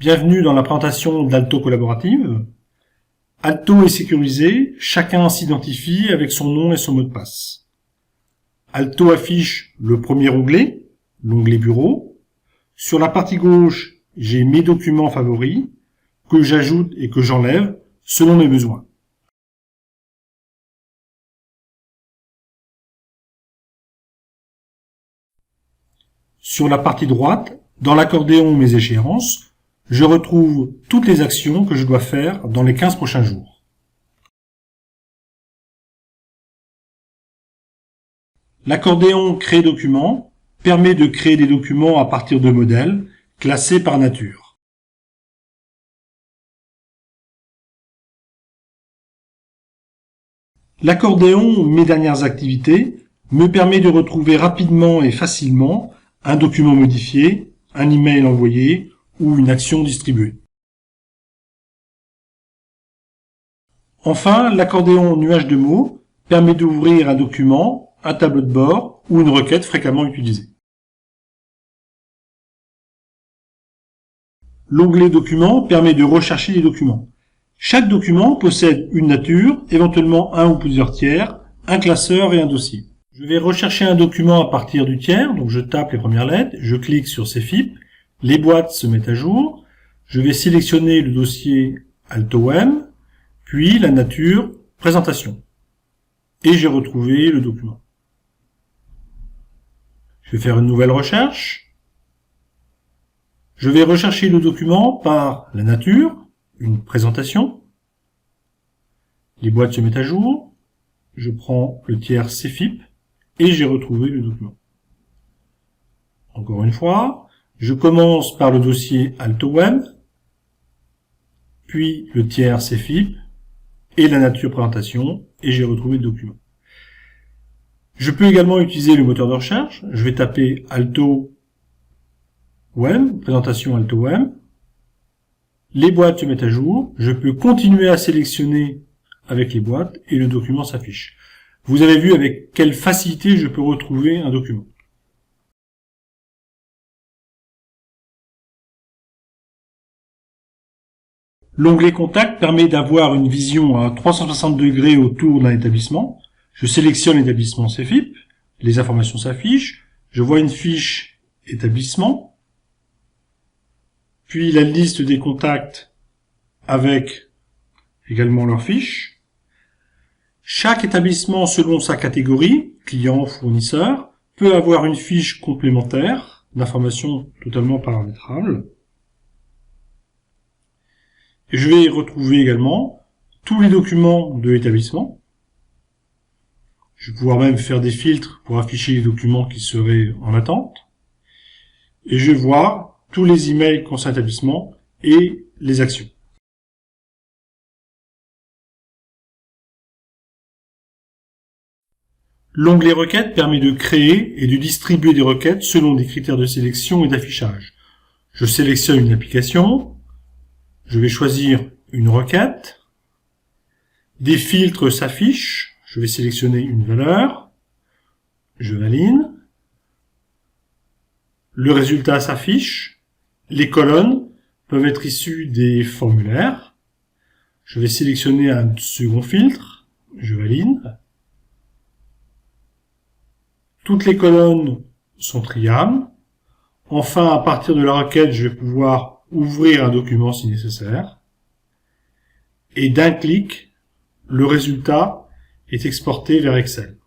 Bienvenue dans la présentation d'Alto Collaborative. Alto est sécurisé, chacun s'identifie avec son nom et son mot de passe. Alto affiche le premier onglet, l'onglet Bureau. Sur la partie gauche, j'ai mes documents favoris, que j'ajoute et que j'enlève selon mes besoins. Sur la partie droite, dans l'accordéon Mes échéances, je retrouve toutes les actions que je dois faire dans les 15 prochains jours. L'accordéon Créer document permet de créer des documents à partir de modèles classés par nature. L'accordéon Mes dernières activités me permet de retrouver rapidement et facilement un document modifié, un email envoyé ou une action distribuée. Enfin, l'accordéon Nuage de mots permet d'ouvrir un document, un tableau de bord ou une requête fréquemment utilisée. L'onglet Documents permet de rechercher les documents. Chaque document possède une nature, éventuellement un ou plusieurs tiers, un classeur et un dossier. Je vais rechercher un document à partir du tiers, donc je tape les premières lettres, je clique sur CFIP, les boîtes se mettent à jour, je vais sélectionner le dossier AltoM, puis la nature Présentation. Et j'ai retrouvé le document. Je vais faire une nouvelle recherche. Je vais rechercher le document par la nature, une présentation. Les boîtes se mettent à jour. Je prends le tiers CFIP et j'ai retrouvé le document. Encore une fois, je commence par le dossier AltoM, puis le tiers CFIP et la nature présentation et j'ai retrouvé le document. Je peux également utiliser le moteur de recherche. Je vais taper AltoM, présentation AltoM. Les boîtes se mettent à jour. Je peux continuer à sélectionner avec les boîtes et le document s'affiche. Vous avez vu avec quelle facilité je peux retrouver un document. L'onglet Contact permet d'avoir une vision à 360 degrés autour d'un établissement. Je sélectionne l'établissement CFIP, les informations s'affichent, je vois une fiche établissement, puis la liste des contacts avec également leur fiche. Chaque établissement, selon sa catégorie, client, fournisseur, peut avoir une fiche complémentaire d'informations totalement paramétrables. Et je vais retrouver également tous les documents de l'établissement. Je vais pouvoir même faire des filtres pour afficher les documents qui seraient en attente. Et je vais voir tous les emails concernant l'établissement et les actions. L'onglet Requêtes permet de créer et de distribuer des requêtes selon des critères de sélection et d'affichage. Je sélectionne une application. Je vais choisir une requête. Des filtres s'affichent. Je vais sélectionner une valeur. Je valide. Le résultat s'affiche. Les colonnes peuvent être issues des formulaires. Je vais sélectionner un second filtre. Je valide. Toutes les colonnes sont triables. Enfin, à partir de la requête, je vais pouvoir ouvrir un document si nécessaire. Et d'un clic, le résultat est exporté vers Excel.